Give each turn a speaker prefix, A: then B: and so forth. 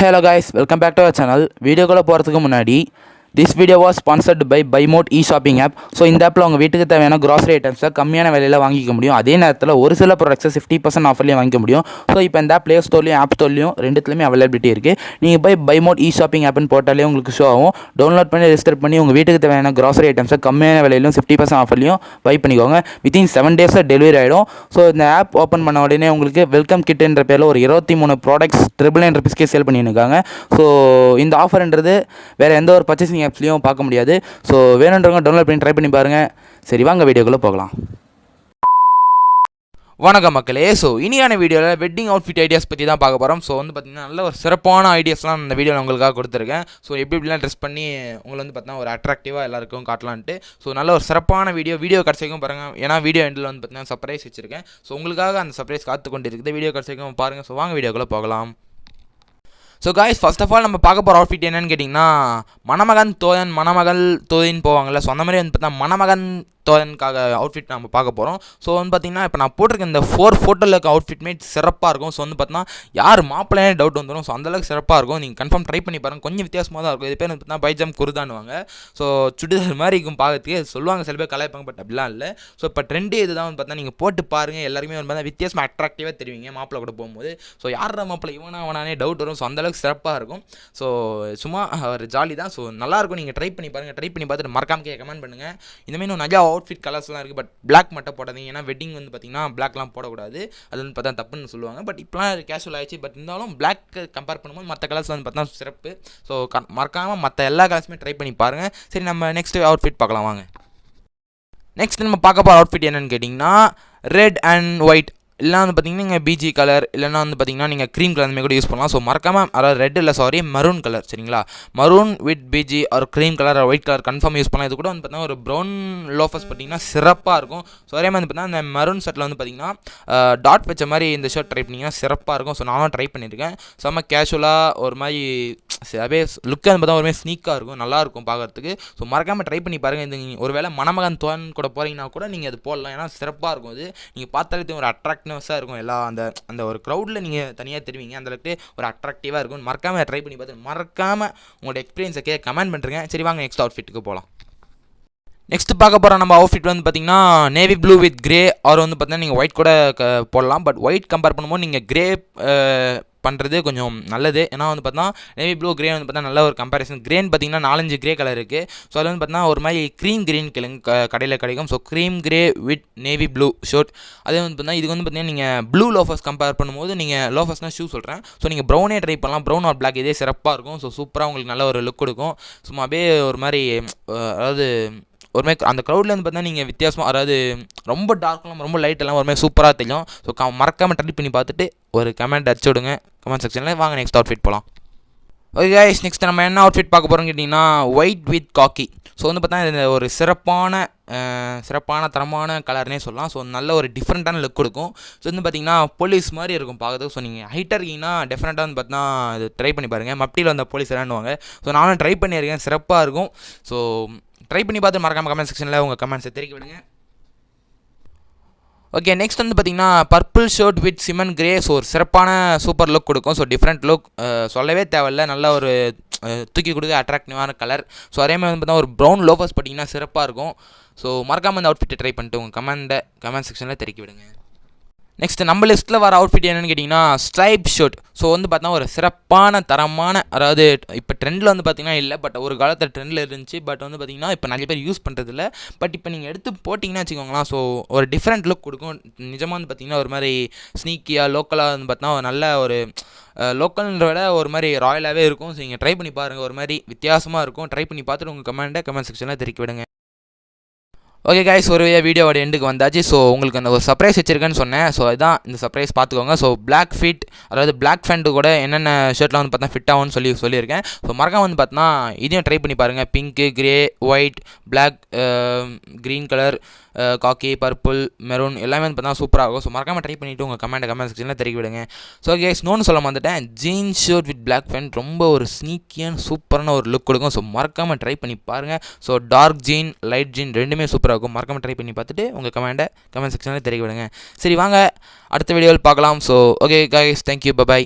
A: hello guys, welcome back to our channel. Video குள்ள போறதுக்கு முன்னாடி this video was sponsored by BuyMode e-shopping app. So இந்த ஆப்பில் உங்கள் வீட்டுக்கு தேவையான க்ராசரி ஐட்டம்ஸை கம்மியான விலையில் வாங்கிக்க முடியும். அதே நேரத்தில் ஒரு சில ப்ராடக்ட்ஸை 50% ஆஃபர்லேயும் வாங்கிக்க முடியும். ஸோ இப்போ இந்த ப்ளே ஸ்டோர்லையும் ஆப் ஸ்டோர்லையும் ரெண்டுத்துலையுமே அவைலபிலிட்டி இருக்குது. நீங்கள் போய் BuyMode e-shopping ஆப்னு போட்டாலே உங்களுக்கு ஷோ ஆகும். டவுன்லோட் பண்ணி ரெஜிஸ்டர் பண்ணி உங்கள் வீட்டுக்கு தேவையான க்ராசரி ஐட்டம்ஸை கம்மியான விலையிலும் 50% ஆஃபர்லையும் பை பண்ணிக்கோங்க. வித்தின் 7 days டெலிவரி ஆகிடும். ஸோ இந்த ஆப் ஓப்பன் பண்ண உடனே உங்களுக்கு வெல்கம் கிட்ன்ற பேரில் ஒரு 23 ப்ராடக்ட்ஸ் $999 சேல் பண்ணியிருக்காங்க. ஸோ இந்த ஆஃபர்ன்றது வேறு எந்த ஒரு பர்ச்சேசிங் ஆப்ஸ்லையும் பார்க்க முடியாது. ஸோ வேணுன்றவங்க டவுன்லோட் பண்ணி ட்ரை பண்ணி பாருங்கள். சரி வாங்க வீடியோக்குள்ளே போகலாம். வணக்கம் மக்களே. ஸோ இனியான வீடியோவில் வெட்டிங் அவுட்ஃபிட் ஐடியாஸ் பற்றி தான் பார்க்க போகிறோம். ஸோ பார்த்திங்கன்னா நல்ல ஒரு சிறப்பான ஐடியாஸ்லாம் இந்த வீடியோவில் உங்களுக்காக கொடுத்துருக்கேன். ஸோ எப்படிலாம் ட்ரெஸ் பண்ணி உங்களை பார்த்தீங்கன்னா ஒரு அட்ராக்டிவாக எல்லாருக்கும் காட்டலான்ட்டு. ஸோ நல்ல ஒரு சிறப்பான வீடியோ கடைசிக்கும் பாருங்கள். ஏன்னா வீடியோ எண்டில் பார்த்தீங்கன்னா சர்ப்ரைஸ் வச்சுருக்கேன். ஸோ உங்களுக்காக அந்த சர்ப்ரைஸ் காத்து கொண்டு இருக்குது. வீடியோ கடைசிக்கும் பாருங்கள். ஸோ வாங்க வீடியோக்குள்ளே போகலாம். So guys, first of all நம்ம பார்க்க போகிற அவுட்ஃபிட் என்னென்னு கேட்டிங்கன்னா மணமகன் தோழன் மணமகள் தோழின்னு போவாங்கள்ல. ஸோ அந்த மாதிரி பார்த்தா மணமகன் தோழனுக்காக அவுட்ஃபிட் நம்ம பார்க்க போகிறோம். ஸோ பார்த்திங்கன்னா இப்போ நான் போட்டிருக்க இந்த 4 ஃபோட்டோவில் இருக்க அவுட்ஃபிட்மே சிறப்பாக இருக்கும். ஸோ பார்த்தீங்கன்னா யார் மாப்பிள்ளையே டவுட் வந்துடும். ஸோ அந்தளவுக்கு சிறப்பாக இருக்கும். நீங்கள் கன்ஃபார்ம் ட்ரை பண்ணி பாருங்கள். கொஞ்சம் வித்தியாசமாக தான் இருக்கும். இது பேர் பார்த்தீங்கன்னா பைஜாம் குருதானுவாங்க. ஸோ சுடிதார் மாதிரி இருக்கும் பார்க்கறதுக்கு. சொல்லுவாங்க சில பேர் கலாய்ப்பாங்க, பட் அப்படிலாம் இல்லை. ஸோ இப்போ ட்ரெண்டே இது தான் பார்த்தா நீங்கள் போட்டு பாருங்கள். எல்லாருமே பார்த்தா வித்தியாசமாக அட்ராக்டிவாக தெரிவிங்க மாப்பிள்ளை கூட போகும்போது. ஸோ யார் மாப்பிள்ளை இவனானே டவுட் வரும். ஸோ அந்தளவுக்கு சிறப்பாக இருக்கும். ஸோ சும்மா ஒரு ஜாலி தான். ஸோ நல்லாயிருக்கும். நீங்கள் ட்ரை பண்ணி பாருங்கள். ட்ரை பண்ணி பார்த்துட்டு மறக்காம கமெண்ட் பண்ணுங்கள். இந்தமாதிரி நிறையா அவுட்ஃபிட் கலர்ஸ்லாம் இருக்குது. பட் பிளாக் மட்டும் போடாதீங்க. ஏன்னா வெட்டிங் பார்த்திங்கன்னா பிளாக்லாம் போடக்கூடாது. அது பார்த்தா தப்புன்னு சொல்லுவாங்க. பட் இப்போலாம் கேஷுவல் ஆகிடுச்சு. பட் இருந்தாலும் பிளாக் கம்பேர் பண்ணும்போது மற்ற கலர்ஸ் பார்த்தா சிறப்பு. ஸோ மறக்காமல் மற்ற எல்லா கலர்ஸுமே ட்ரை பண்ணி பாருங்கள். சரி, நம்ம நெக்ஸ்ட் அவுட்ஃபிட் பார்க்கலாம் வாங்க. நெக்ஸ்ட் நம்ம பார்க்க போகிற அவுட்ஃபிட் என்னென்னு கேட்டிங்கன்னா ரெட் அண்ட் ஒயிட். இல்லைனா பார்த்திங்கன்னா நீங்கள் பிஜி கலர் இல்லைனா பார்த்திங்கன்னா நீங்கள் க்ரீம் கலர் அந்தமாதிரி கூட யூஸ் பண்ணலாம். ஸோ மறக்காமல் அதாவது ரெட் இல்லை மரூன் கலர். சரிங்களா, மரூன் வித் பிஜி ஒரு cream colour white colour confirm use பண்ணலாம். இது கூட பார்த்தீங்கன்னா ஒரு ப்ரௌன் லோஃபர்ஸ் பார்த்திங்கன்னா சிறப்பாக இருக்கும். ஸோ அதே மாதிரி பார்த்தீங்கன்னா இந்த மரூன் ஷர்ட்டில் பார்த்திங்கன்னா டாட் வச்ச மாதிரி இந்த ஷர்ட் ட்ரை பண்ணிங்கன்னா சிறப்பாக இருக்கும். ஸோ நானும் ட்ரை பண்ணியிருக்கேன். செம்ம கேஷுவலாக ஒரு மாதிரி அப்படியே லுக்காக பார்த்தா ஒரு மாதிரி ஸ்னீக்காக இருக்கும், நல்லாயிருக்கும் பார்க்குறதுக்கு. ஸோ மறக்காமல் ட்ரை பண்ணி பாருங்கள். இந்த ஒரு வேளை மணமகன் தோன் கூட போகிறீங்கன்னா கூட நீங்கள் அது போடலாம். ஏன்னா சிறப்பாக இருக்கும். அது நீங்கள் பார்த்தாலே ஒரு அட்ராக்டிவ்ஸாக இருக்கும். எல்லாம் அந்த ஒரு க்ரௌடில் நீங்கள் தனியாக தெரிவிங்க. அந்தளவுக்கு ஒரு அட்ராக்டிவாக இருக்கும். மறக்காமல் ட்ரை பண்ணி பார்த்து மறக்காமல் உங்களோட எக்ஸ்பீரியன்ஸை கமெண்ட் பண்ணுறேங்க. சரி வாங்க நெக்ஸ்ட் அவுட்ஃபிட்டுக்கு போகலாம். நெக்ஸ்ட் பார்க்க போகிற நம்ம அவுட்ஃபிட் பார்த்திங்கன்னா நேவி ப்ளூ வித் கிரே. அவர் பார்த்தீங்கன்னா நீங்கள் ஒயிட் கூட போடலாம். பட் ஒயிட் கம்பேர் பண்ணும்போது நீங்கள் கிரே பண்ணுறது கொஞ்சம் நல்லது. ஏன்னா பார்த்தா நேவி ப்ளூ கிரே பார்த்தா நல்ல ஒரு கம்பேரிசன். கிரேன்னு பார்த்தீங்கன்னா 4-5 கிரே கலர் இருக்குது. ஸோ அது பார்த்தீங்கன்னா ஒரு மாதிரி க்ரீம் கிரீன் கடையில் கிடைக்கும். So cream grey with navy blue shirt. அதே பார்த்தீங்கன்னா இதுக்கு பார்த்தீங்கன்னா நீங்கள் ப்ளூ லோஃபர்ஸ் கம்பேர் பண்ணும்போது நீங்கள் லோஃபர்ஸ்னால் ஷூ சொல்கிறேன். ஸோ நீங்கள் ப்ரௌனே ட்ரை பண்ணலாம். ப்ரௌன் ஆர் பிளாக் இதே சிறப்பாக இருக்கும். ஸோ சூப்பராக உங்களுக்கு நல்ல ஒரு லுக் கொடுக்கும். சும்மா அப்படியே ஒரு மாதிரி அதாவது ஒரு மாதிரி அந்த க்ரௌடில் பார்த்தீங்கன்னா நீங்கள் வித்தியாசமாக அதாவது ரொம்ப டார்க்லாம் ரொம்ப லைட்டெல்லாம் ஒரு மாதிரி சூப்பராக தெரியும். ஸோ மறக்காமல் ட்ரை பண்ணி பார்த்துட்டு ஒரு கமெண்ட் அடிச்சு விடுங்க கமெண்ட் செக்ஷனில். வாங்க நெக்ஸ்ட் அவுட்ஃபிட் போகலாம். ஓகே கைஸ், நெக்ஸ்ட் நம்ம என்ன அவுட்ஃபிட் பார்க்க போகிறோம்னு கேட்டிங்கன்னா ஒயிட் வித் காக்கி. ஸோ பார்த்தா இது ஒரு சிறப்பான தரமான கலர்னே சொல்லலாம். ஸோ நல்ல ஒரு டிஃப்ரெண்ட்டான லுக் கொடுக்கும். ஸோ பார்த்திங்கன்னா போலீஸ் மாதிரி இருக்கும் பார்க்குறது. ஸோ நீங்கள் ஹைட்டாக இருக்கீங்கன்னா டெஃபினட்டாக பார்த்தீங்கன்னா இது ட்ரை பண்ணி பாருங்கள். மப்டியில் வந்த போலீஸ் விளையாடுவாங்க. ஸோ நானும் ட்ரை பண்ணியிருக்கேன். சிறப்பாக இருக்கும். ஸோ ட்ரை பண்ணி பார்த்து மறக்காமல் கமெண்ட் செக்ஷனில் உங்கள் கமெண்ட்ஸை தெரிவிக்க விடுங்க. ஓகே, நெக்ஸ்ட் பார்த்திங்கன்னா purple shirt with Simon grey. So ஒரு சிறப்பான சூப்பர் லுக் கொடுக்கும். ஸோ டிஃப்ரெண்ட் லுக் சொல்லவே தேவையில்லை. நல்ல ஒரு தூக்கி கொடுக்க அட்ராக்டிவான கலர். ஸோ அதே மாதிரி பார்த்தா ஒரு ப்ரௌன் லோஃபர்ஸ் பார்த்திங்கன்னா சிறப்பாக இருக்கும். ஸோ மறக்காமல் இந்த அவுட்ஃபிட்டை ட்ரை பண்ணிட்டு உங்கள் கமெண்ட் செக்ஷனில் தெரிவிக்க விடுங்க. நெக்ஸ்ட் நம்ம லிஸ்ட்டில் வர அவுட்ஃபிட் என்னென்னு கேட்டிங்கன்னா ஸ்ட்ரைப் ஷர்ட். ஸோ பார்த்தா ஒரு சிறப்பான தரமான அதாவது இப்போ ட்ரெண்டில் பார்த்திங்கன்னா இல்லை, பட் ஒரு காலத்தில் ட்ரெண்டில் இருந்துச்சு. பட் பார்த்திங்கன்னா இப்போ நிறைய பேர் யூஸ் பண்ணுறதில்ல. பட் இப்போ நீங்கள் எடுத்து போட்டிங்கன்னா வச்சுக்கோங்களேன். ஸோ ஒரு டிஃப்ரெண்ட் லுக் கொடுக்கும். நிஜமாக பார்த்திங்கன்னா ஒரு மாதிரி ஸ்னீக்கியாக லோக்கலாக பார்த்தீங்கன்னா நல்ல ஒரு லோக்கல்ன்ற விட ஒரு மாதிரி ராயலாகவே இருக்கும். ஸோ நீங்கள் ட்ரை பண்ணி பாருங்கள். ஒரு மாதிரி வித்தியாசமாக இருக்கும். ட்ரை பண்ணி பார்த்துட்டு உங்கள் கமெண்ட் செக்ஷனில் தெரிவிக்க விடுங்க. ஓகே கைஸ், ஒரு வீடியோவோட எண்டுக்கு வந்தாச்சு. ஸோ உங்களுக்கு அந்த ஒரு சர்ப்ரைஸ் வச்சிருக்கேன்னு சொன்னேன். ஸோ அதுதான் இந்த சர்ப்ரைஸ் பார்த்துக்கோங்க. ஸோ பிளாக் ஃபிட் அதாவது பிளாக் ஃபேண்ட்டு கூட என்னென்ன ஷர்ட்லாம் பார்த்தா ஃபிட் ஆகும்னு சொல்லியிருக்கேன். ஸோ மறக்காம பார்த்தா இதையும் ட்ரை பண்ணி பாருங்கள். Pink, grey, white, black, green colour, khaki, purple, maroon எல்லாமே பார்த்தா சூப்பராக இருக்கும். ஸோ மறக்காமல் ட்ரை பண்ணிவிட்டு உங்கள் கமெண்ட் செக்ஷனில் தெரிவிக்க விடுங்க. ஸோ கைஸ், இன்னொன்று சொல்ல வந்துட்டேன். Jeans shirt with black pant ரொம்ப ஒரு ஸ்னீக்கியான சூப்பரான ஒரு லுக் கொடுக்கும். ஸோ மறக்காமல் ட்ரை பண்ணி பாருங்கள். So dark jean light jean ரெண்டுமே சூப்பராக இருக்கும். மறக்காமல் ட்ரை பண்ணி பார்த்துட்டு உங்கள் கமெண்ட் செக்ஷனில் தெரிவிக்க விடுங்க. சரி வாங்க அடுத்த வீடியோவில் பார்க்கலாம். So okay guys, thank you, by.